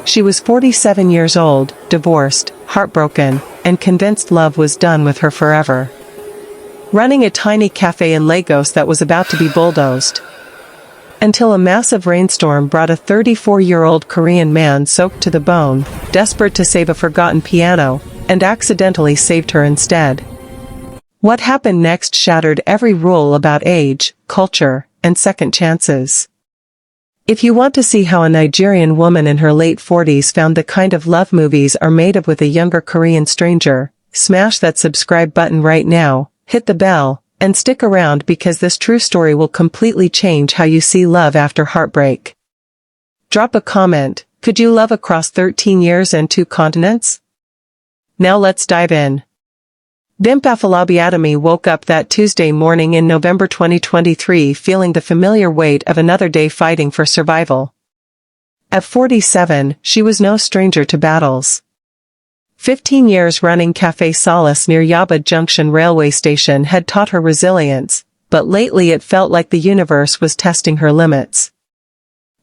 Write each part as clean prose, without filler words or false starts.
She was 47 years old, divorced, heartbroken, and convinced love was done with her forever. Running a tiny cafe in Lagos that was about to be bulldozed. Until a massive rainstorm brought a 34-year-old Korean man soaked to the bone, desperate to save a forgotten piano, and accidentally saved her instead. What happened next shattered every rule about age, culture, and second chances. If you want to see how a Nigerian woman in her late 40s found the kind of love movies are made of with a younger Korean stranger, smash that subscribe button right now, hit the bell, and stick around because this true story will completely change how you see love after heartbreak. Drop a comment, could you love across 13 years and 2 continents? Now let's dive in. Bimpe and woke up that Tuesday morning in November 2023 feeling the familiar weight of another day fighting for survival. At 47, she was no stranger to battles. 15 years running Café Solace near Yaba Junction railway station had taught her resilience, but lately it felt like the universe was testing her limits.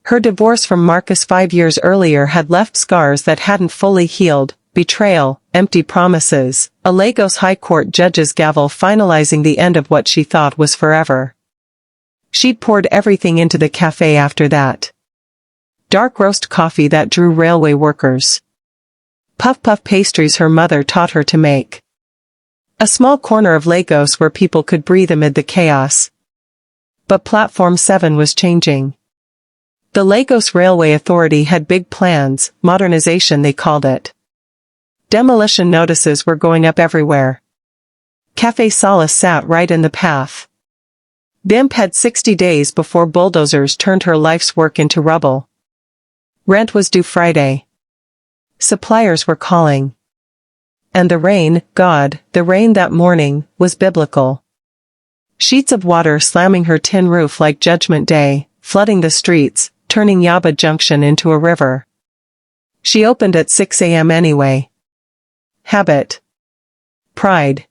Her divorce from Marcus 5 years earlier had left scars that hadn't fully healed, betrayal, empty promises, a Lagos High Court judge's gavel finalizing the end of what she thought was forever. She'd poured everything into the cafe after that. Dark roast coffee that drew railway workers. Puff-puff pastries her mother taught her to make. A small corner of Lagos where people could breathe amid the chaos. But Platform 7 was changing. The Lagos Railway Authority had big plans, modernization they called it. Demolition notices were going up everywhere. Café Solace sat right in the path. Bimpe had 60 days before bulldozers turned her life's work into rubble. Rent was due Friday. Suppliers were calling. And the rain, God, the rain that morning, was biblical. Sheets of water slamming her tin roof like Judgment Day, flooding the streets, turning Yaba Junction into a river. She opened at 6 a.m. anyway. Habit. Pride.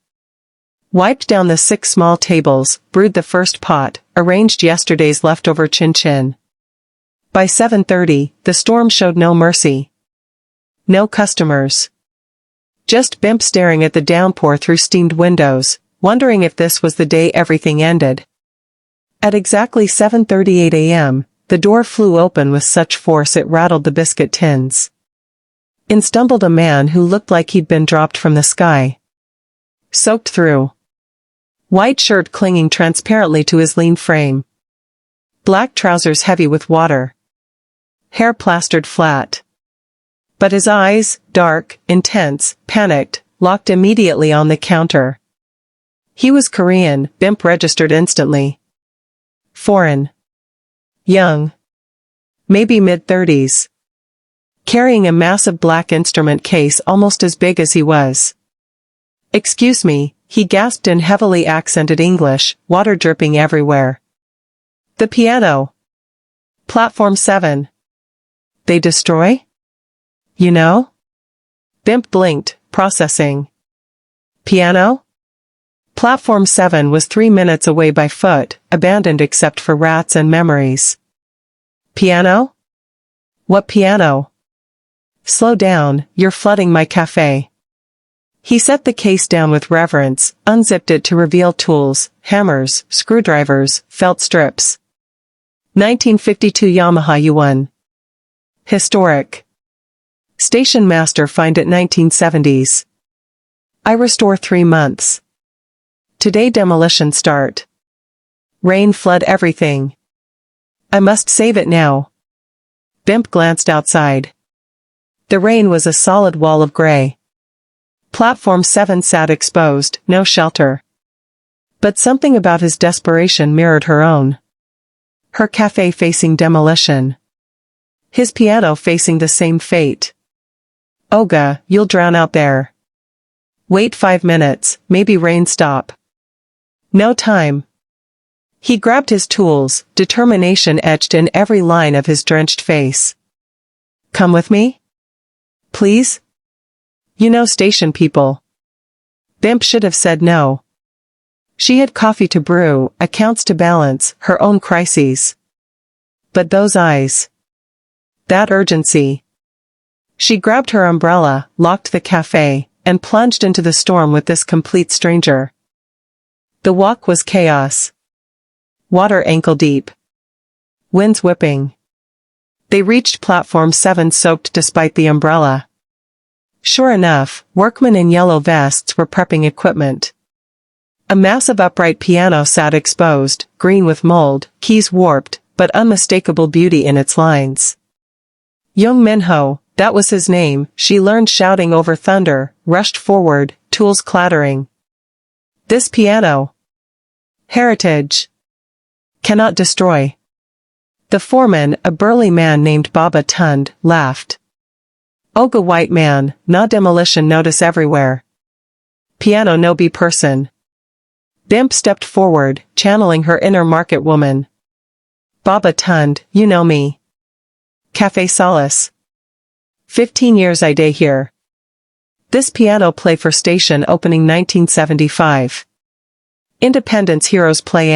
Wiped down the 6 small tables, brewed the first pot, arranged yesterday's leftover chin-chin. By 7:30, the storm showed no mercy. No customers. Just Bimpe staring at the downpour through steamed windows, wondering if this was the day everything ended. At exactly 7:38 a.m., the door flew open with such force it rattled the biscuit tins. In stumbled a man who looked like he'd been dropped from the sky. Soaked through. White shirt clinging transparently to his lean frame. Black trousers heavy with water. Hair plastered flat. But his eyes, dark, intense, panicked, locked immediately on the counter. He was Korean, Bimpe registered instantly. Foreign. Young. Maybe mid-30s. Carrying a massive black instrument case almost as big as he was. Excuse me, he gasped in heavily accented English, water dripping everywhere. The piano. Platform 7. They destroy? You know? Bimpe blinked, processing. Piano? Platform 7 was 3 minutes away by foot, abandoned except for rats and memories. Piano? What piano? Slow down, you're flooding my cafe. He set the case down with reverence, unzipped it to reveal tools, hammers, screwdrivers, felt strips. 1952 Yamaha U1. Historic. Station master find at 1970s. I restore 3 months. Today demolition start. Rain flood everything. I must save it now. Bimpe glanced outside. The rain was a solid wall of gray. Platform 7 sat exposed, no shelter. But something about his desperation mirrored her own. Her cafe facing demolition. His piano facing the same fate. Oga, you'll drown out there. Wait 5 minutes, maybe rain stop. No time. He grabbed his tools, determination etched in every line of his drenched face. Come with me? Please? You know station people. Bimpe should have said no. She had coffee to brew, accounts to balance, her own crises. But those eyes. That urgency. She grabbed her umbrella, locked the cafe, and plunged into the storm with this complete stranger. The walk was chaos. Water ankle-deep. Winds whipping. They reached platform 7 soaked despite the umbrella. Sure enough, workmen in yellow vests were prepping equipment. A massive upright piano sat exposed, green with mold, keys warped, but unmistakable beauty in its lines. Jung Minho, that was his name, she learned shouting over thunder, rushed forward, tools clattering. This piano. Heritage. Cannot destroy. The foreman, a burly man named Baba Tund, laughed. Oga white man, na demolition notice everywhere. Piano no be person. Bimpe stepped forward, channeling her inner market woman. Baba Tund, you know me. Café Solace. 15 years I day here. This piano play for station opening 1975. Independence heroes play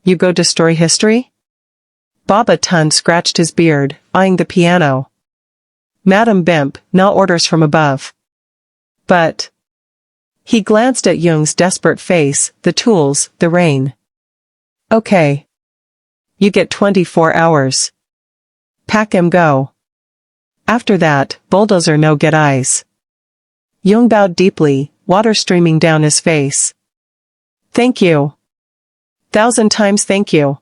You go destroy history? Baba Tund scratched his beard, eyeing the piano. Madam Bimpe, no orders from above. But. He glanced at Jung's desperate face, the tools, the rain. Okay. You get 24 hours. Pack go. After that, bulldozer no get eyes. Jung bowed deeply, water streaming down his face. Thank you. 1,000 times thank you.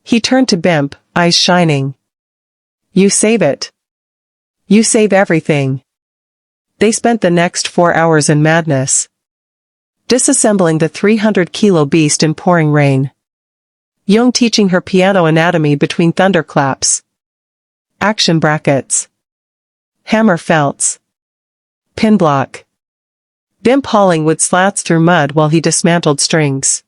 He turned to Bimpe, eyes shining. You save it. You save everything. They spent the next 4 hours in madness. Disassembling the 300-kilo beast in pouring rain. Jung teaching her piano anatomy between thunderclaps. Action brackets. Hammer felts. Pin block. Bimpe hauling wood slats through mud while he dismantled strings.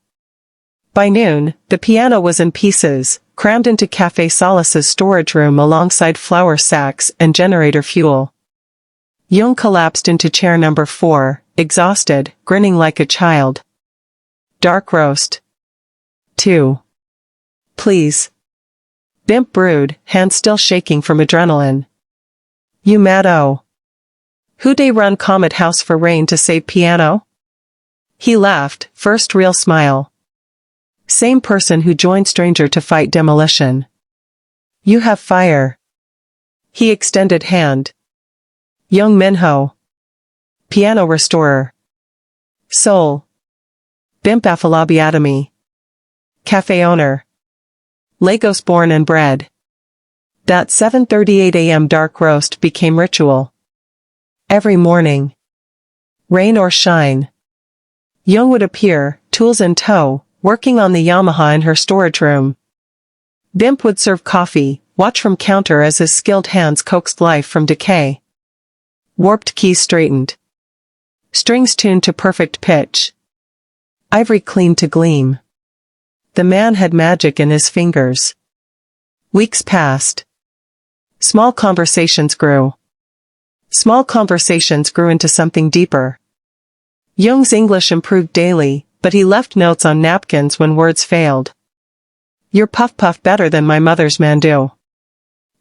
By noon, the piano was in pieces, crammed into Café Solace's storage room alongside flour sacks and generator fuel. Jung collapsed into chair number 4, exhausted, grinning like a child. Dark roast. 2. Please. Bimpe brewed, hands still shaking from adrenaline. You mad-o. Who dey run Comet House for rain to save piano? He laughed, first real smile. Same person who joined stranger to fight demolition. You have fire. He extended hand. Jung Minho. Piano restorer. Soul. Bimpe Afalabiatomy. Cafe owner. Lagos born and bred. That 7:38 a.m. dark roast became ritual. Every morning. Rain or shine. Jung would appear, tools in tow, working on the Yamaha in her storage room. Bimpe would serve coffee, watch from counter as his skilled hands coaxed life from decay. Warped keys straightened. Strings tuned to perfect pitch. Ivory cleaned to gleam. The man had magic in his fingers. Weeks passed. Small conversations grew. Small conversations grew into something deeper. Jung's English improved daily, but he left notes on napkins when words failed. Your puff better than my mother's mandu.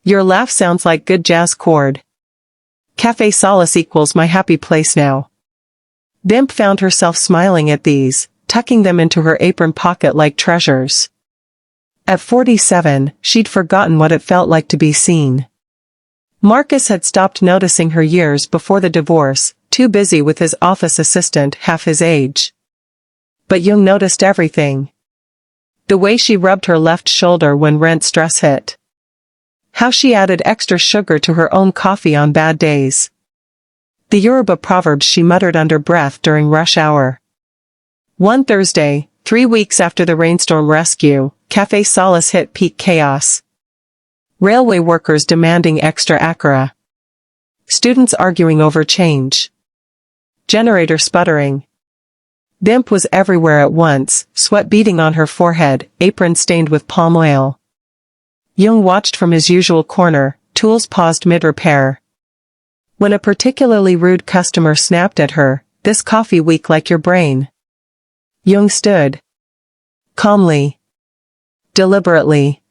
Your laugh sounds like good jazz chord. Café Solace equals my happy place now. Bimpe found herself smiling at these, tucking them into her apron pocket like treasures. At 47, she'd forgotten what it felt like to be seen. Marcus had stopped noticing her years before the divorce, too busy with his office assistant half his age. But Jung noticed everything. The way she rubbed her left shoulder when rent stress hit. How she added extra sugar to her own coffee on bad days. The Yoruba proverbs she muttered under breath during rush hour. One Thursday, 3 weeks after the rainstorm rescue, Café Solace hit peak chaos. Railway workers demanding extra akara. Students arguing over change. Generator sputtering. Bimpe was everywhere at once, sweat beading on her forehead, apron stained with palm oil. Jung watched from his usual corner, tools paused mid-repair. When a particularly rude customer snapped at her, "This coffee weak like your brain." Jung stood. Calmly. Deliberately.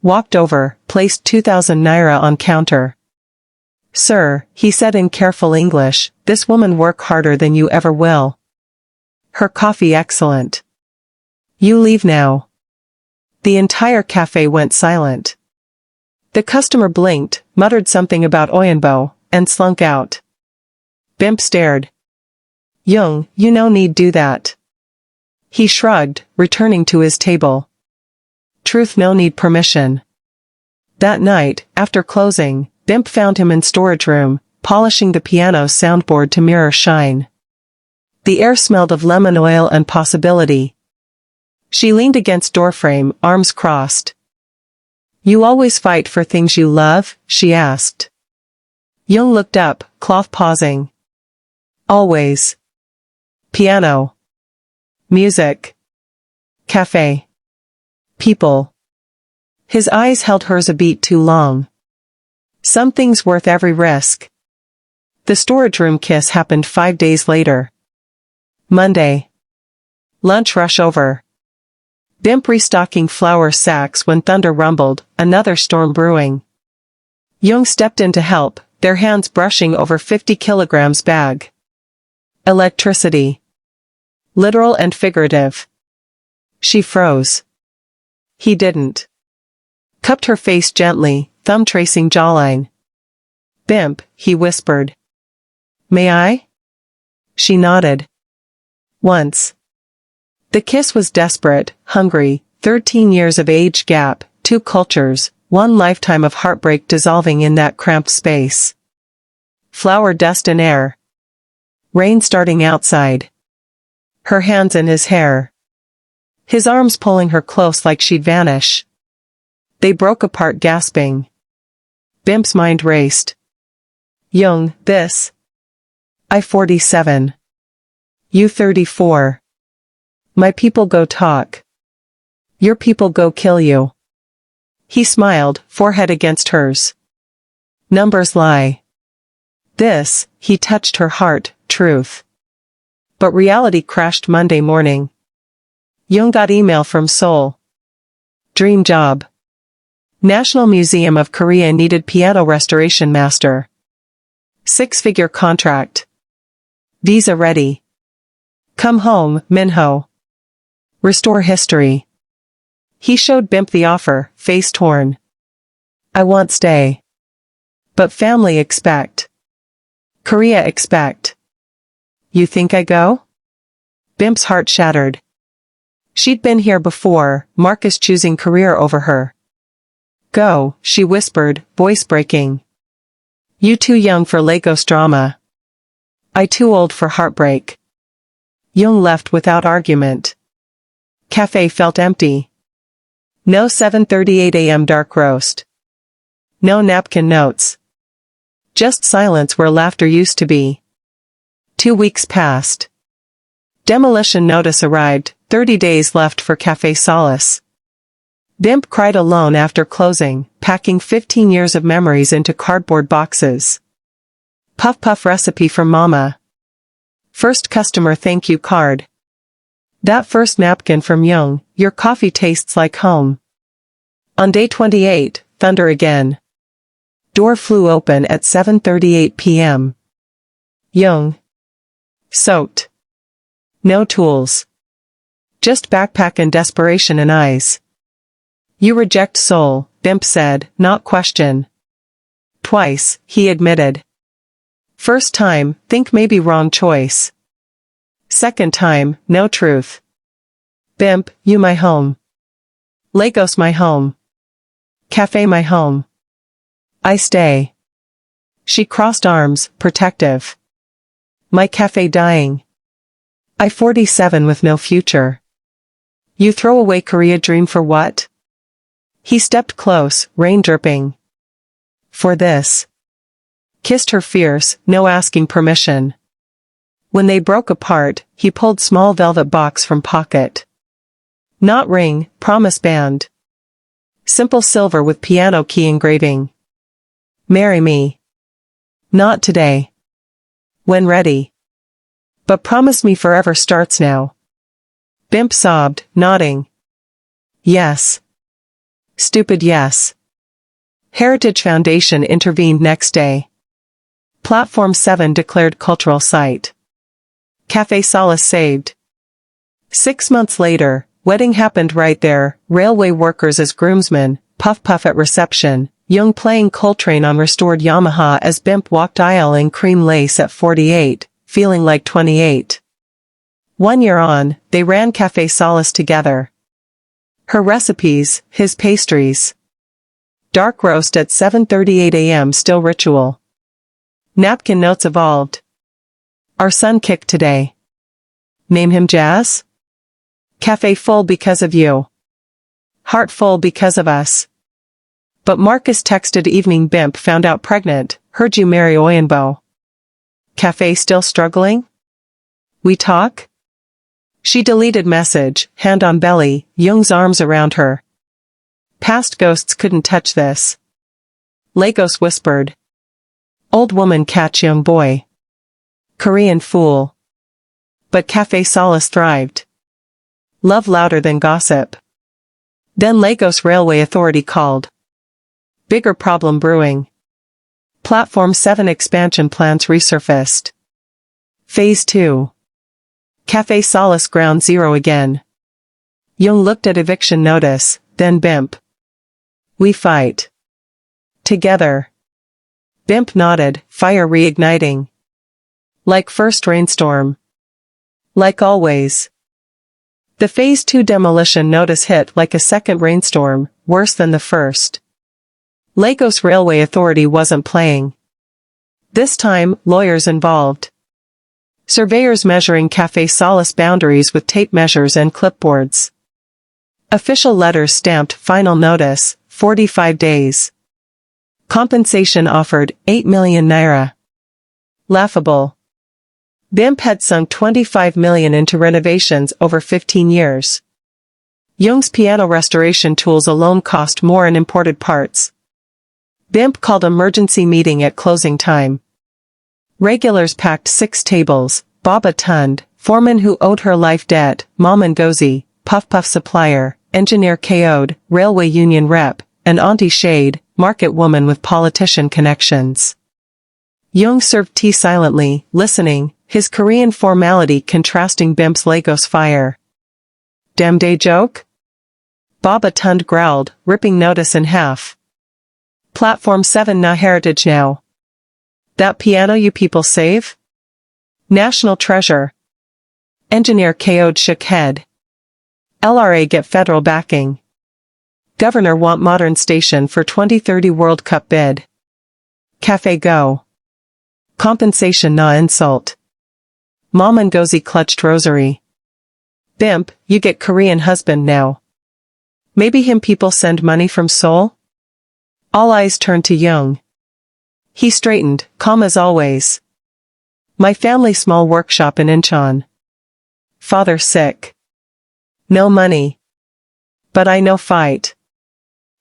Walked over, placed 2,000 naira on counter. Sir, he said in careful English, this woman work harder than you ever will. Her coffee excellent. You leave now. The entire cafe went silent. The customer blinked, muttered something about Oyinbo, and slunk out. Bimpe stared. Jung, you no need do that. He shrugged, returning to his table. Truth no need permission. That night, after closing, Bimpe found him in storage room, polishing the piano's soundboard to mirror shine. The air smelled of lemon oil and possibility. She leaned against doorframe, arms crossed. You always fight for things you love? She asked. Jung looked up, cloth pausing. Always. Piano. Music. Cafe. People. His eyes held hers a beat too long. Some things worth every risk. The storage room kiss happened 5 days later. Monday. Lunch rush over. Bimpe restocking flour sacks when thunder rumbled, another storm brewing. Jung stepped in to help, their hands brushing over 50 kilograms bag. Electricity. Literal and figurative. She froze. He didn't. Cupped her face gently, thumb tracing jawline. Bimpe, he whispered. May I? She nodded. Once. The kiss was desperate, hungry, 13 years of age gap, 2 cultures, 1 lifetime of heartbreak dissolving in that cramped space. Flower dust and air. Rain starting outside. Her hands in his hair. His arms pulling her close like she'd vanish. They broke apart gasping. Bimpe's mind raced. Jung, this. I 47. You 34. My people go talk. Your people go kill you. He smiled, forehead against hers. Numbers lie. This, he touched her heart, truth. But reality crashed Monday morning. Jung got email from Seoul. Dream job. National Museum of Korea needed piano restoration master. 6-figure contract. Visa ready. Come home, Minho. Restore history. He showed Bimpe the offer, face torn. I want stay. But family expect. Korea expect. You think I go? Bimpe's heart shattered. She'd been here before, Marcus choosing career over her. Go, she whispered, voice breaking. You too young for Lagos drama. I too old for heartbreak. Jung left without argument. Cafe felt empty. No 7:38 a.m. dark roast. No napkin notes. Just silence where laughter used to be. 2 weeks passed. Demolition notice arrived, 30 days left for Cafe Solace. Bimpe cried alone after closing, packing 15 years of memories into cardboard boxes. Puff puff recipe from Mama. First customer thank you card. That first napkin from Jung, your coffee tastes like home. On day 28, thunder again. Door flew open at 7:38 p.m. Jung. Soaked. No tools. Just backpack and desperation in eyes. You reject soul, Bimpe said, not question. Twice, he admitted. First time, think maybe wrong choice. Second time, no truth. Bimpe, you my home. Lagos my home. Cafe my home. I stay. She crossed arms, protective. My cafe dying. I 47 with no future. You throw away Korea dream for what? He stepped close, rain dripping. For this. Kissed her fierce, no asking permission. When they broke apart, he pulled small velvet box from pocket. Not ring, promise band. Simple silver with piano key engraving. Marry me. Not today. When ready. But promise me forever starts now. Bimpe sobbed, nodding. Yes. Stupid yes. Heritage Foundation intervened next day. Platform 7 declared cultural site. Café Solace saved. 6 months later, wedding happened right there, railway workers as groomsmen, Puff Puff at reception, Jung playing Coltrane on restored Yamaha as Bimpe walked aisle in cream lace at 48, feeling like 28. 1 year on, they ran Café Solace together. Her recipes, his pastries. Dark roast at 7:38 a.m. still ritual. Napkin notes evolved. Our son kicked today. Name him Jazz? Café full because of you. Heart full because of us. But Marcus texted evening Bimpe found out pregnant, heard you marry Oyinbo. Café still struggling? We talk? She deleted message, hand on belly, Jung's arms around her. Past ghosts couldn't touch this. Lagos whispered. Old woman catch young boy. Korean fool. But Café Solace thrived. Love louder than gossip. Then Lagos Railway Authority called. Bigger problem brewing. Platform 7 expansion plans resurfaced. Phase 2. Café Solace ground zero again. Jung looked at eviction notice, then Bimpe. We fight. Together. Bimpe nodded, fire reigniting. Like first rainstorm. Like always. The Phase 2 demolition notice hit like a second rainstorm, worse than the first. Lagos Railway Authority wasn't playing. This time, lawyers involved. Surveyors measuring Café Solace boundaries with tape measures and clipboards. Official letters stamped final notice, 45 days. Compensation offered, 8 million naira. Laughable. Bimpe had sunk 25 million into renovations over 15 years. Jung's piano restoration tools alone cost more in imported parts. Bimpe called emergency meeting at closing time. Regulars packed 6 tables, Baba Tund, foreman who owed her life debt, Mom Ngozi, Puff Puff supplier, engineer KO'd, railway union rep, and Auntie Shade, market woman with politician connections. Jung served tea silently, listening, his Korean formality contrasting Bimpe's Lagos fire. Damn day joke? Baba Tund growled, ripping notice in half. Platform 7 na heritage now. That piano you people save? National treasure. Engineer KO'd shook head. LRA get federal backing. Governor want modern station for 2030 World Cup bid. Café go. Compensation na insult. Mom Ngozi clutched rosary. Bimpe, you get Korean husband now. Maybe him people send money from Seoul? All eyes turned to Jung. He straightened, calm as always. My family small workshop in Incheon. Father sick. No money. But I no fight.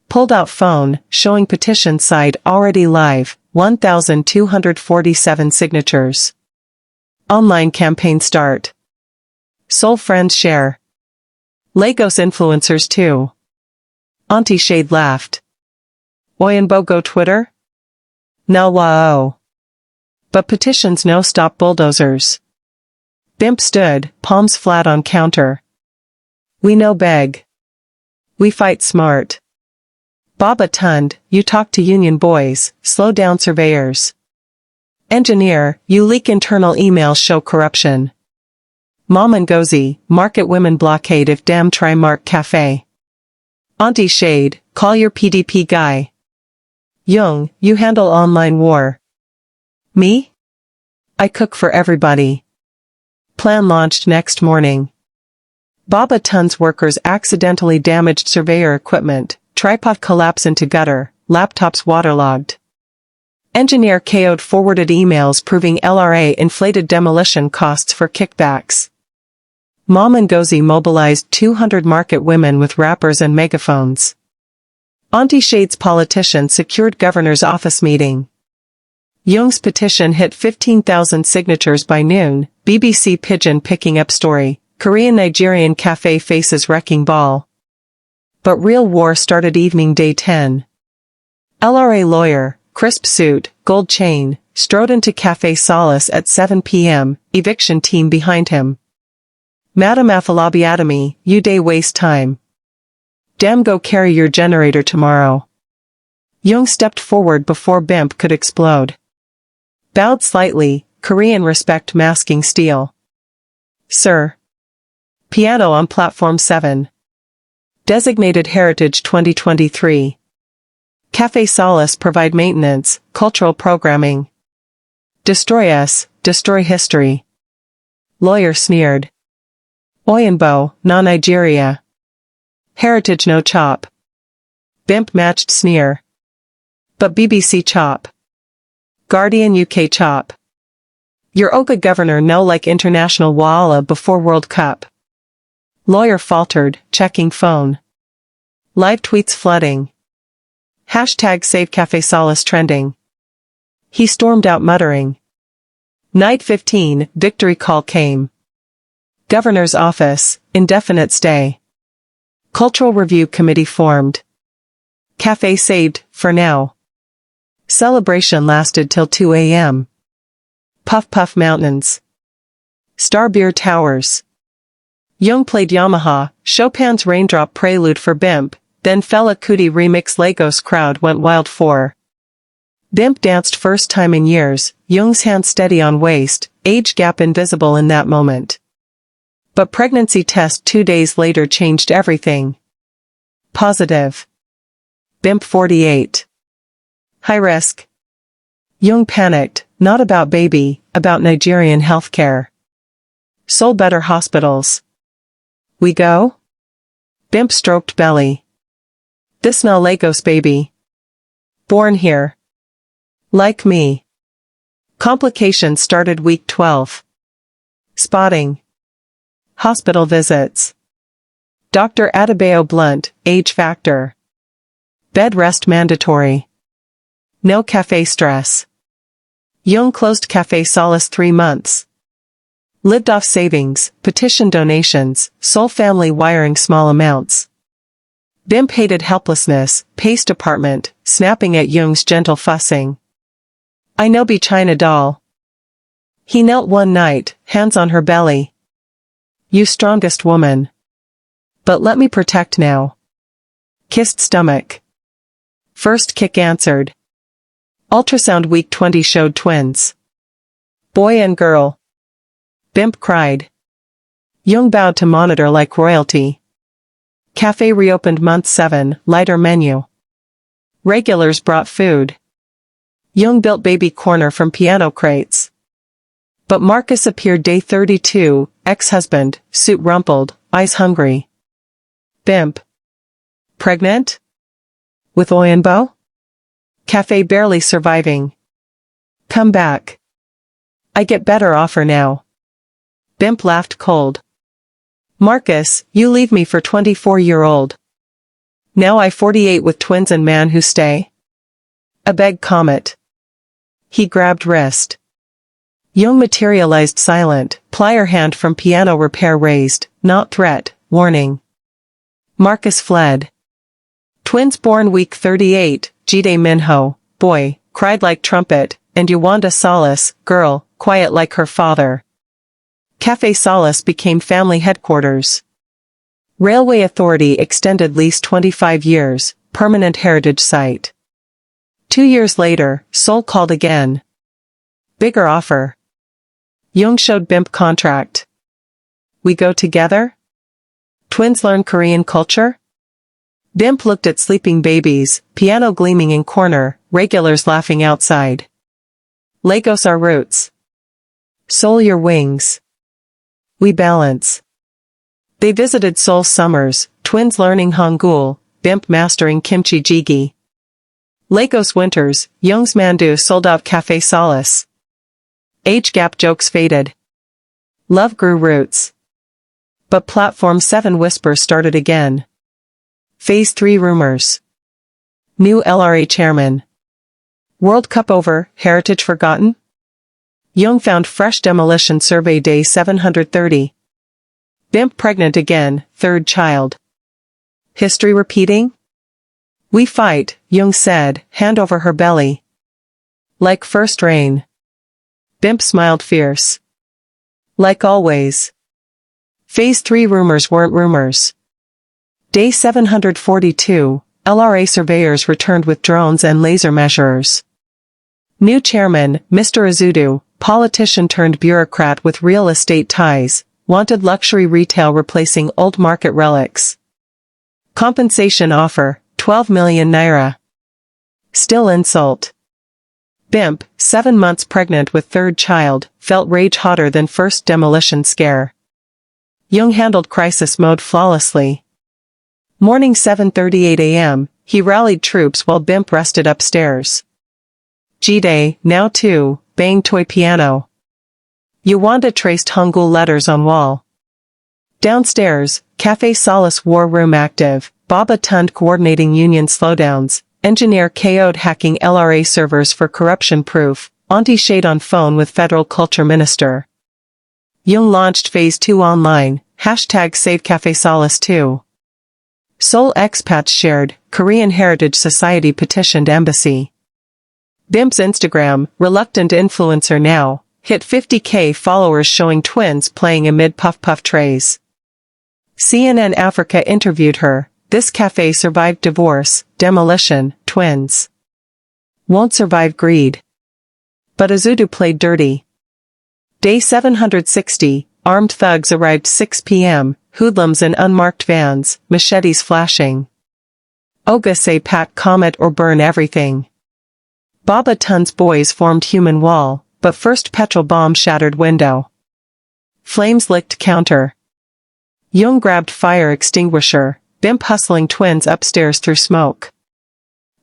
Pulled out phone, showing petition site already live, 1,247 signatures. Online campaign start. Soul friends share. Lagos influencers too. Auntie Shade laughed. Oyinbo go Twitter? No wao. But petitions no stop bulldozers. Bimpe stood, palms flat on counter. We no beg. We fight smart. Baba Tund, you talk to union boys, slow down surveyors. Engineer, you leak internal emails show corruption. Mom Ngozi, market women blockade if damn try mark cafe. Auntie Shade, call your PDP guy. Jung, you handle online war. Me? I cook for everybody. Plan launched next morning. Baba Tund's workers accidentally damaged surveyor equipment, tripod collapse into gutter, laptops waterlogged. Engineer KO'd forwarded emails proving LRA inflated demolition costs for kickbacks. Mom Ngozi mobilized 200 market women with rappers and megaphones. Auntie Shade's politician secured governor's office meeting. Jung's petition hit 15,000 signatures by noon, BBC Pidgin picking up story, Korean Nigerian cafe faces wrecking ball. But real war started evening day 10. LRA lawyer, crisp suit, gold chain, strode into Café Solace at 7 p.m., eviction team behind him. Madam Athalabiatomy, you day waste time. Damn, go carry your generator tomorrow. Jung stepped forward before Bimpe could explode. Bowed slightly, Korean respect masking steel. Sir. Piano on platform 7. Designated Heritage 2023. Café Solace provide maintenance, cultural programming. Destroy us, destroy history. Lawyer sneered. Oyinbo, na Nigeria. Heritage no chop. Bimpe matched sneer. But BBC chop. Guardian UK chop. Your Oga governor no like international walla before World Cup. Lawyer faltered, checking phone. Live tweets flooding. Hashtag Save Café Solace trending. He stormed out muttering. Night 15, victory call came. Governor's office, indefinite stay. Cultural Review Committee formed. Café saved, for now. Celebration lasted till 2 a.m. Puff Puff Mountains. Star Beer Towers. Jung played Yamaha, Chopin's Raindrop Prelude for Bimpe, then Fela Kuti remix Lagos crowd went wild for. Bimpe danced first time in years, Jung's hand steady on waist, age gap invisible in that moment. But pregnancy test 2 days later changed everything. Positive. Bimpe 48. High risk. Jung panicked, not about baby, about Nigerian healthcare. Soul better hospitals. We go? Bimpe stroked belly. This now Lagos baby. Born here. Like me. Complications started week 12. Spotting. Hospital visits. Dr. Adebayo blunt, age factor. Bed rest mandatory. No cafe stress. Jung closed Café Solace 3 months. Lived off savings, petition donations, sole family wiring small amounts. Bimpe hated helplessness, paced apartment, snapping at Jung's gentle fussing. I know be China doll. He knelt one night, hands on her belly. You strongest woman. But let me protect now. Kissed stomach. First kick answered. Ultrasound week 20 showed twins. Boy and girl. Bimpe cried. Jung bowed to monitor like royalty. Cafe reopened month 7, lighter menu. Regulars brought food. Jung built baby corner from piano crates. But Marcus appeared day 32, ex-husband, suit rumpled, eyes hungry. Bimpe. Pregnant? With Oyinbo? Cafe barely surviving. Come back. I get better offer now. Bimpe laughed cold. Marcus, you leave me for 24-year-old. Now I 48 with twins and man who stay. A beg comet. He grabbed wrist. Jung materialized silent, plier hand from piano repair raised, not threat, warning. Marcus fled. Twins born week 38, Jide Minho, boy, cried like trumpet, and Yawanda Solace, girl, quiet like her father. Café Solace became family headquarters. Railway Authority extended lease 25 years, permanent heritage site. 2 years later, Seoul called again. Bigger offer. Jung showed Bimpe contract. We go together? Twins learn Korean culture? Bimpe looked at sleeping babies, piano gleaming in corner, regulars laughing outside. Lagos our roots. Seoul your wings. We balance. They visited Seoul summers, twins learning Hangul, Bimpe mastering kimchi jjigae. Lagos winters, Jung's mandu sold out Café Solace. Age gap jokes faded. Love grew roots. But Platform 7 whispers started again. Phase 3 rumors. New LRA chairman. World Cup over, heritage forgotten? Jung found fresh demolition survey day 730. Bimpe pregnant again, third child. History repeating? We fight, Jung said, hand over her belly. Like first rain. Bimpe smiled fierce. Like always. Phase 3 rumors weren't rumors. Day 742, LRA surveyors returned with drones and laser measurers. New chairman, Mr. Azudu, politician turned bureaucrat with real estate ties, wanted luxury retail replacing old market relics. Compensation offer, 12 million naira. Still insult. Bimpe, 7 months pregnant with third child, felt rage hotter than first demolition scare. Jung handled crisis mode flawlessly. Morning 7:38 a.m., he rallied troops while Bimpe rested upstairs. Jide, now too, banged toy piano. Yuwanda traced Hangul letters on wall. Downstairs, Cafe Solace war room active, Baba Tund coordinating union slowdowns, engineer KO'd hacking LRA servers for corruption proof, Auntie Shade on phone with federal culture minister. Jung launched phase 2 online, hashtag Save Cafe Solace 2. Seoul expats shared, Korean Heritage Society petitioned embassy. Bimpe's Instagram, reluctant influencer now, hit 50k followers showing twins playing amid puff-puff trays. CNN Africa interviewed her, this cafe survived divorce, demolition, twins. Won't survive greed. But Azudu played dirty. Day 760, armed thugs arrived 6 p.m., hoodlums in unmarked vans, machetes flashing. Oga say pat comet or burn everything. Baba Tun's boys formed human wall, but first petrol bomb shattered window. Flames licked counter. Jung grabbed fire extinguisher, Bimpe hustling twins upstairs through smoke.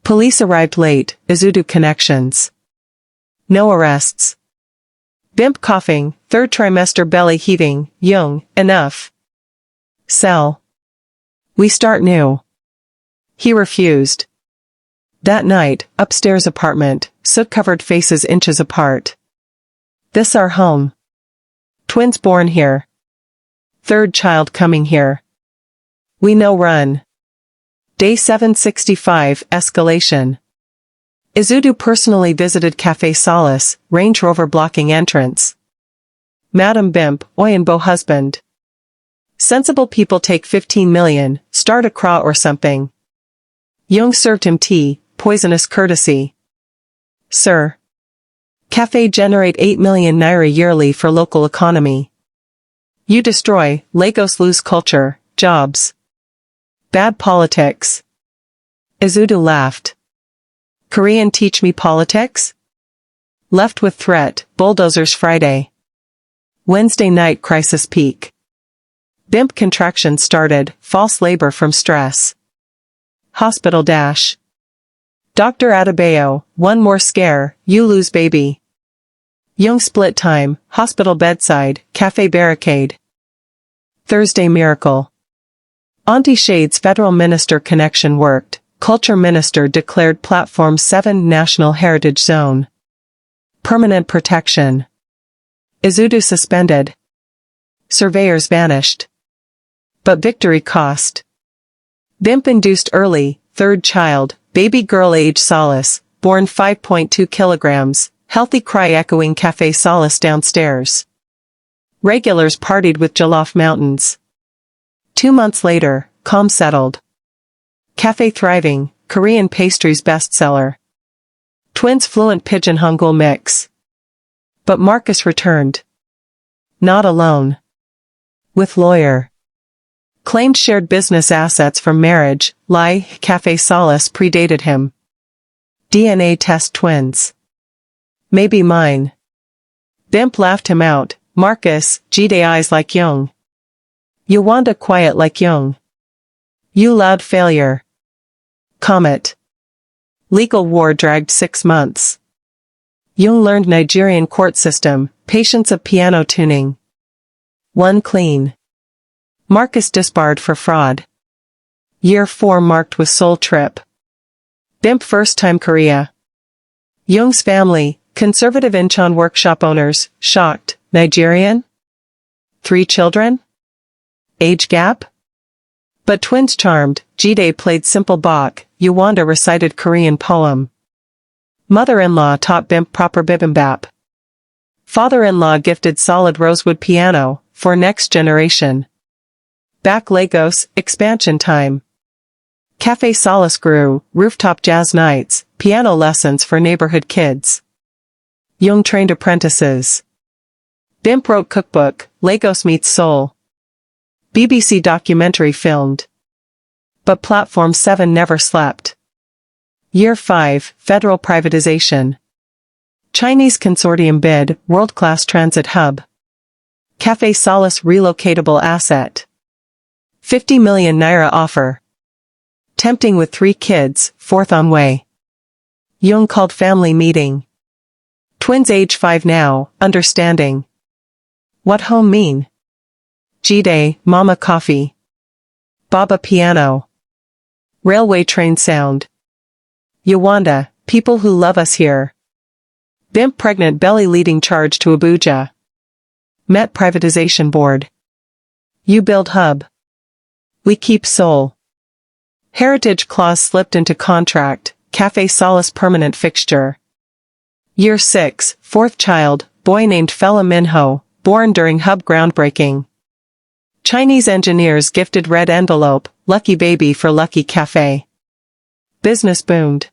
Police arrived late, Azudu connections. No arrests. Bimpe coughing, third trimester belly heaving, Jung, enough. Sell. We start new. He refused. That night, upstairs apartment, soot-covered faces inches apart. This our home. Twins born here. Third child coming here. We no run. Day 765, escalation. Azudu personally visited Cafe Solace, Range Rover blocking entrance. Madam Bimpe, Oyinbo husband. Sensible people take 15 million, start a craw or something. Jung served him tea, poisonous courtesy. Sir. Cafe generate 8 million naira yearly for local economy. You destroy, Lagos lose culture, jobs. Bad politics. Azudu laughed. Korean teach me politics? Left with threat, bulldozers Friday. Wednesday night crisis peak. Bimpe contraction started, false labor from stress. Hospital dash. Dr. Adebayo, one more scare, you lose baby. Jung split time, hospital bedside, cafe barricade. Thursday miracle. Auntie Shade's federal minister connection worked, culture minister declared platform 7 national heritage zone. Permanent protection. Azudu suspended. Surveyors vanished. But victory cost. Bimpe induced early, third child, baby girl age Solace, born 5.2 kilograms, healthy cry echoing Cafe Solace downstairs. Regulars partied with Jollof Mountains. 2 months later, calm settled. Cafe thriving, Korean pastries bestseller. Twins fluent Pidgin Hangul mix. But Marcus returned. Not alone. With lawyer. Claimed shared business assets from marriage, lie, Cafe Solace predated him. DNA test twins. Maybe mine. Bimpe laughed him out, Marcus, Jide eyes like Jung. Yuwanda quiet like Jung. You loud failure. Comet. Legal war dragged 6 months. Jung learned Nigerian court system, patience of piano tuning. One clean. Marcus disbarred for fraud. Year 4 marked with soul trip. Bimpe first time Korea. Jung's family, conservative Incheon workshop owners, shocked, Nigerian? 3 children? Age gap? But twins charmed, Jide played simple Bach, Yuwanda recited Korean poem. Mother-in-law taught Bimpe proper bibimbap. Father-in-law gifted solid rosewood piano, for next generation. Back Lagos, expansion time. Café Solace grew, rooftop jazz nights, piano lessons for neighborhood kids. Jung trained apprentices. Bimpe wrote cookbook, Lagos meets Seoul. BBC documentary filmed. But Platform 7 never slept. Year 5, federal privatization. Chinese consortium bid, world-class transit hub. Café Solace relocatable asset. 50 million naira offer. Tempting with 3 kids, 4th on way. Jung called family meeting. Twins age 5 now, understanding. What home mean? Jide, Mama coffee. Baba piano. Railway train sound. Yawanda, people who love us here. Bimpe pregnant belly leading charge to Abuja. Met privatization board. You build hub. We keep Seoul. Heritage clause slipped into contract, Café Solace permanent fixture. Year 6, 4th child, boy named Fela Minho, born during hub groundbreaking. Chinese engineers gifted red envelope, lucky baby for lucky cafe. Business boomed.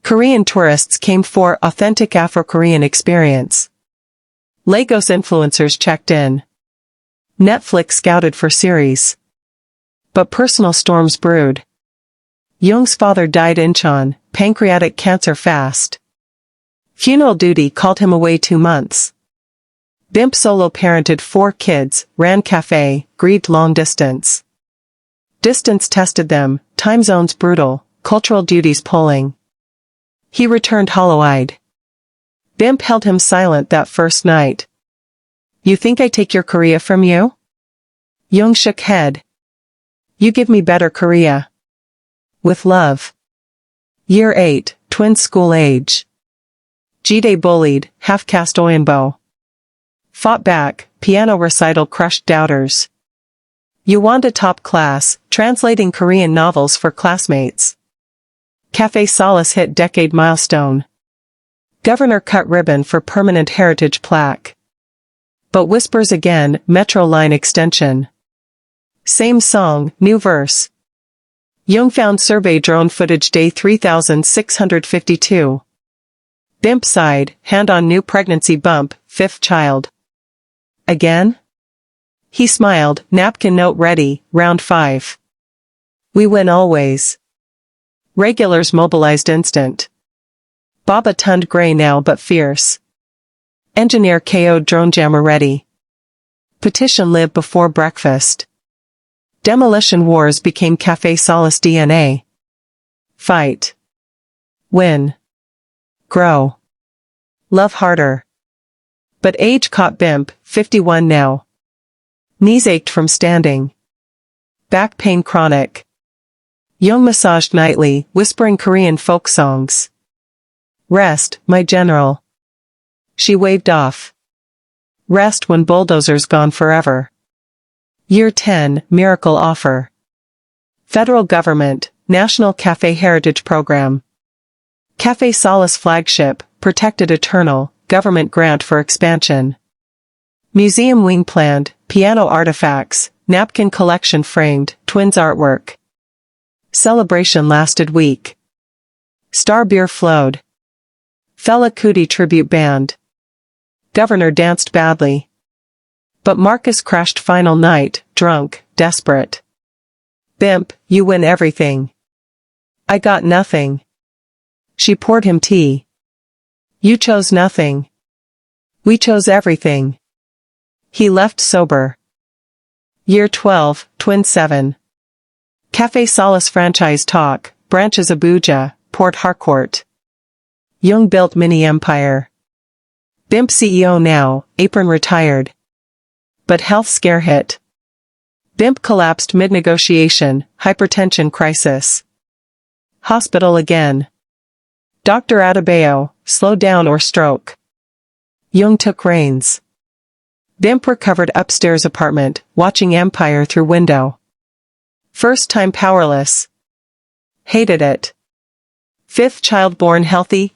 Korean tourists came for authentic Afro-Korean experience. Lagos influencers checked in. Netflix scouted for series. But personal storms brewed. Jung's father died Incheon, pancreatic cancer fast. Funeral duty called him away 2 months. Bimpe solo parented 4 kids, ran cafe, grieved long distance. Distance tested them, time zones brutal, cultural duties pulling. He returned hollow-eyed. Bimpe held him silent that first night. You think I take your Korea from you? Jung shook head. You give me better Korea. With love. Year 8, twins school age. Jide bullied, half-caste Oyinbo. Fought back, piano recital crushed doubters. Yawanda top class, translating Korean novels for classmates. Café Solace hit decade milestone. Governor cut ribbon for permanent heritage plaque. But whispers again, metro line extension. Same song, new verse. Jung found survey drone footage day 3652. Bimpe sighed, hand on new pregnancy bump, 5th child. Again? He smiled, napkin note ready, round 5. We win always. Regulars mobilized instant. Baba turned gray now but fierce. Engineer KO'd drone jammer ready. Petition live before breakfast. Demolition wars became Café Solace DNA. Fight. Win. Grow. Love harder. But age caught Bimpe, 51 now. Knees ached from standing. Back pain chronic. Jung massaged nightly, whispering Korean folk songs. Rest, my general. She waved off. Rest when bulldozers gone forever. Year 10, miracle offer. Federal government, National Café Heritage Program. Café Solace flagship, protected eternal, government grant for expansion. Museum wing planned, piano artifacts, napkin collection framed, twins artwork. Celebration lasted week. Star beer flowed. Fela Kuti tribute band. Governor danced badly. But Marcus crashed final night, drunk, desperate. Bimpe, you win everything. I got nothing. She poured him tea. You chose nothing. We chose everything. He left sober. Year 12, Twin 7. Café Solace franchise talk, branches Abuja, Port Harcourt. Jung built mini empire. Bimpe CEO now, apron retired. But health scare hit. Bimpe collapsed mid-negotiation, hypertension crisis. Hospital again. Dr. Adebayo, slow down or stroke. Jung took reins. Bimpe recovered upstairs apartment, watching empire through window. First time powerless. Hated it. 5th child born healthy,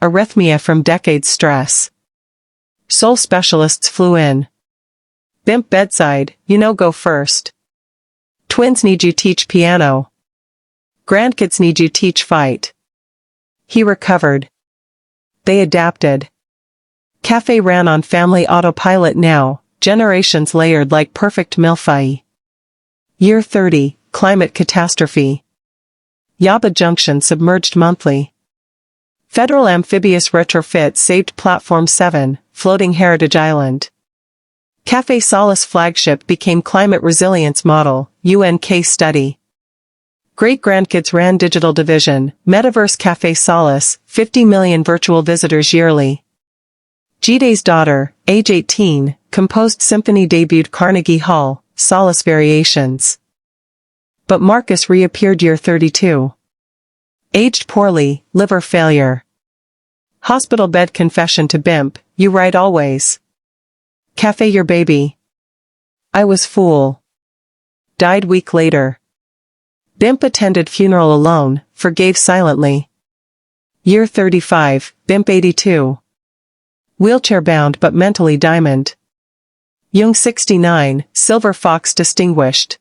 arrhythmia from decades stress. Soul specialists flew in. Bimpe bedside, go first. Twins need you teach piano. Grandkids need you teach fight. He recovered. They adapted. Cafe ran on family autopilot now, generations layered like perfect millefeuille. Year 30, climate catastrophe. Yaba Junction submerged monthly. Federal amphibious retrofit saved Platform 7, floating Heritage Island. Cafe Solace flagship became climate resilience model, UN case study. Great-grandkids ran digital division, Metaverse Cafe Solace, 50 million virtual visitors yearly. Jide's daughter, age 18, composed symphony debuted Carnegie Hall, Solace Variations. But Marcus reappeared year 32. Aged poorly, liver failure. Hospital bed confession to Bimpe, you right always. Cafe your baby. I was fool. Died week later. Bimpe attended funeral alone, forgave silently. Year 35, Bimpe 82. Wheelchair-bound but mentally diamond. Jung 69, Silver Fox distinguished.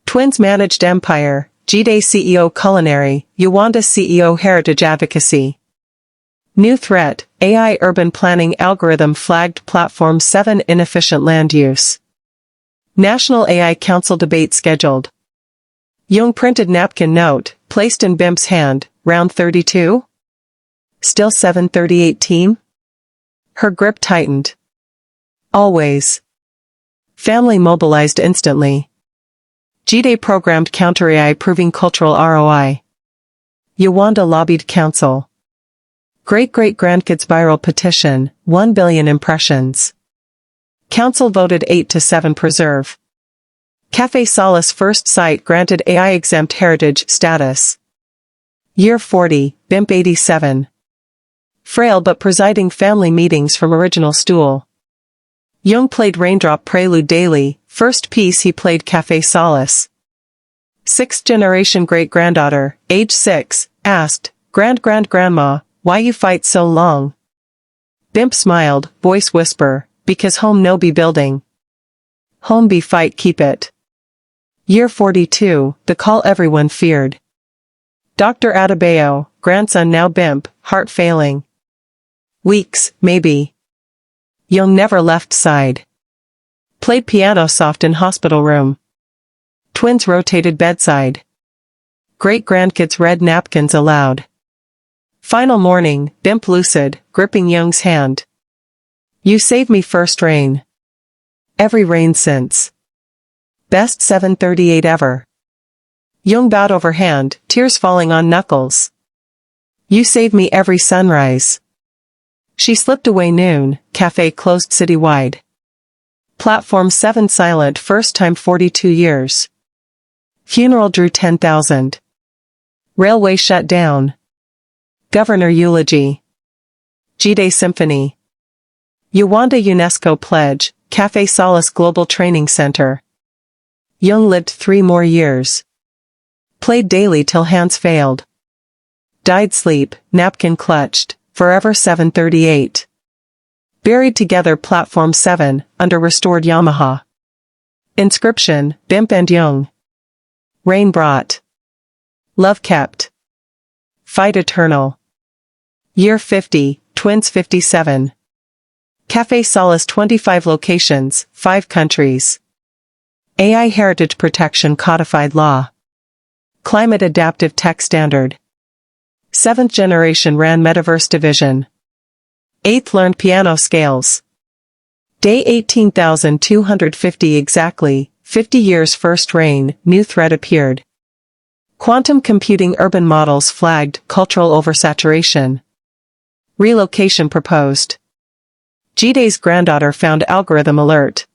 Twins managed empire, Jide CEO culinary, Yawanda CEO heritage advocacy. New threat, AI urban planning algorithm flagged Platform 7 inefficient land use. National AI Council debate scheduled. Jung printed napkin note, placed in Bimpe's hand, round 32? Still 738 team? Her grip tightened. Always. Family mobilized instantly. Jide programmed counter AI proving cultural ROI. Yawanda lobbied council. Great-great-grandkids viral petition, 1 billion impressions. Council voted 8-7 preserve. Cafe Solace first site granted AI-exempt heritage status. Year 40, Bimpe 87. Frail but presiding family meetings from original stool. Jung played Raindrop Prelude daily, first piece he played Cafe Solace. Sixth-generation great-granddaughter, age 6, asked, Grandma, why you fight so long? Bimpe smiled, voice whisper, because home no be building. Home be fight keep it. Year 42, the call everyone feared. Dr. Adebayo, grandson now Bimpe, heart failing. Weeks, maybe. Jung never left side. Played piano soft in hospital room. Twins rotated bedside. Great-grandkids read napkins aloud. Final morning, Bimpe lucid, gripping Jung's hand. You saved me first rain. Every rain since. Best 738 ever. Jung bowed over hand, tears falling on knuckles. You saved me every sunrise. She slipped away noon, cafe closed citywide. Platform 7 silent first time 42 years. Funeral drew 10,000. Railway shut down. Governor eulogy. Jide symphony. Yawanda UNESCO pledge, Cafe Solace Global Training Center. Jung lived 3 more years. Played daily till hands failed. Died sleep, napkin clutched, forever 738. Buried together Platform 7, under restored Yamaha. Inscription, Bimpe and Jung. Rain brought. Love kept. Fight eternal. Year 50, Twins 57. Cafe Solace 25 locations, 5 countries. AI heritage protection codified law. Climate adaptive tech standard. 7th generation ran metaverse division. 8th learned piano scales. Day 18,250 exactly, 50 years first rain, new threat appeared. Quantum computing urban models flagged cultural oversaturation. Relocation proposed. Jide's granddaughter found algorithm alert.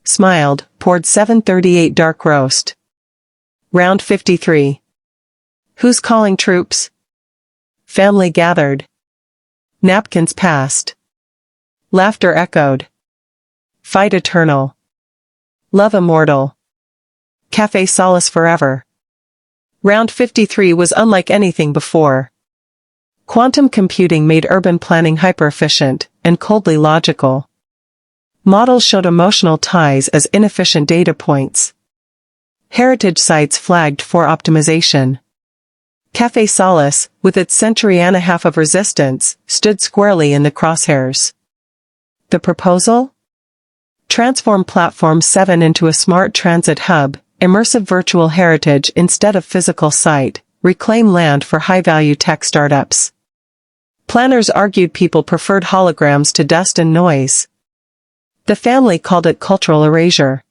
Smiled, poured 738 dark roast. Round 53. Who's calling troops? Family gathered. Napkins passed. Laughter echoed. Fight eternal. Love immortal. Cafe Solace forever. Round 53 was unlike anything before. Quantum computing made urban planning hyper-efficient and coldly logical. Models showed emotional ties as inefficient data points. Heritage sites flagged for optimization. Café Solace, with its century-and-a-half of resistance, stood squarely in the crosshairs. The proposal? Transform Platform 7 into a smart transit hub, immersive virtual heritage instead of physical site, reclaim land for high-value tech startups. Planners argued people preferred holograms to dust and noise. The family called it cultural erasure.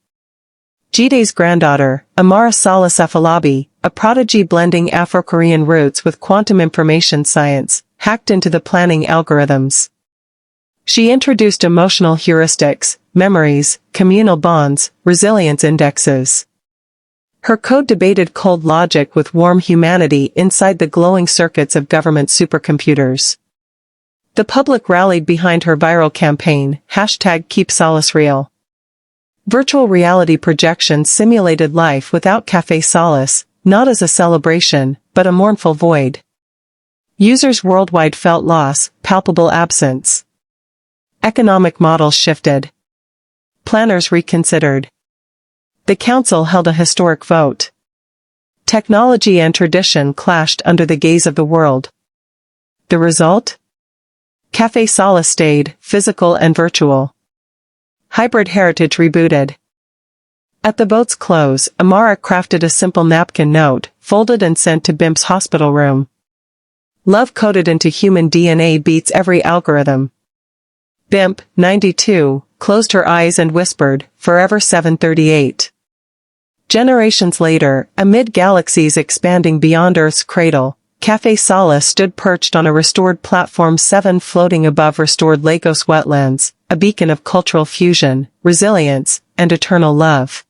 Jide's granddaughter, Amara Salas Afolabi, a prodigy blending Afro-Korean roots with quantum information science, hacked into the planning algorithms. She introduced emotional heuristics, memories, communal bonds, resilience indexes. Her code debated cold logic with warm humanity inside the glowing circuits of government supercomputers. The public rallied behind her viral campaign, #KeepSolaceReal. Virtual reality projections simulated life without Café Solace, not as a celebration, but a mournful void. Users worldwide felt loss, palpable absence. Economic models shifted. Planners reconsidered. The council held a historic vote. Technology and tradition clashed under the gaze of the world. The result? Café Solace stayed, physical and virtual. Hybrid heritage rebooted. At the vote's close, Amara crafted a simple napkin note, folded and sent to Bimpe's hospital room. Love coded into human DNA beats every algorithm. Bimpe, 92, closed her eyes and whispered, "Forever 738." Generations later, amid galaxies expanding beyond Earth's cradle, Café Solace stood perched on a restored Platform 7 floating above restored Lagos wetlands, a beacon of cultural fusion, resilience, and eternal love.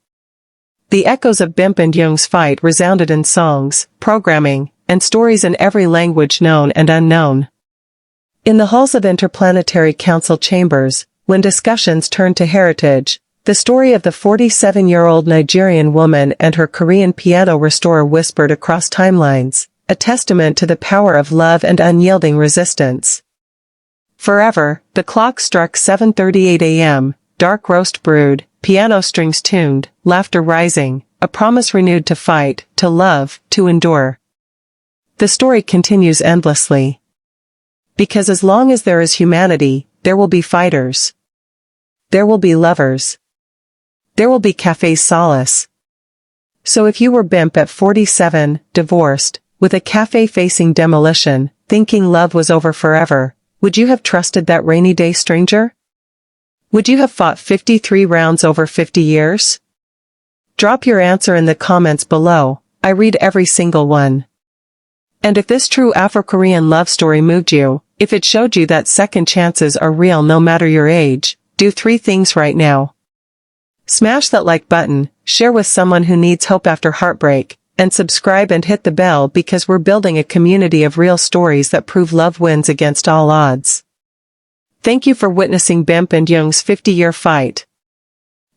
The echoes of Bimpe and Jung's fight resounded in songs, programming, and stories in every language known and unknown. In the halls of interplanetary council chambers, when discussions turned to heritage, the story of the 47-year-old Nigerian woman and her Korean piano restorer whispered across timelines, a testament to the power of love and unyielding resistance. Forever, the clock struck 7:38 a.m., dark roast brewed, piano strings tuned, laughter rising, a promise renewed to fight, to love, to endure. The story continues endlessly. Because as long as there is humanity, there will be fighters. There will be lovers. There will be Café Solace. So if you were Bimpe at 47, divorced, with a cafe facing demolition, thinking love was over forever, would you have trusted that rainy day stranger? Would you have fought 53 rounds over 50 years? Drop your answer in the comments below. I read every single one. And if this true Afro-Korean love story moved you, if it showed you that second chances are real no matter your age, do 3 things right now. Smash that like button, share with someone who needs hope after heartbreak, and subscribe and hit the bell because we're building a community of real stories that prove love wins against all odds. Thank you for witnessing Bimpe and Jung's 50-year fight.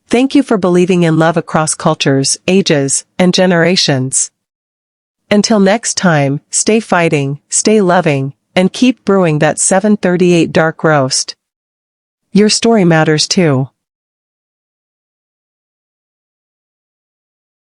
Thank you for believing in love across cultures, ages, and generations. Until next time, stay fighting, stay loving, and keep brewing that 738 dark roast. Your story matters too.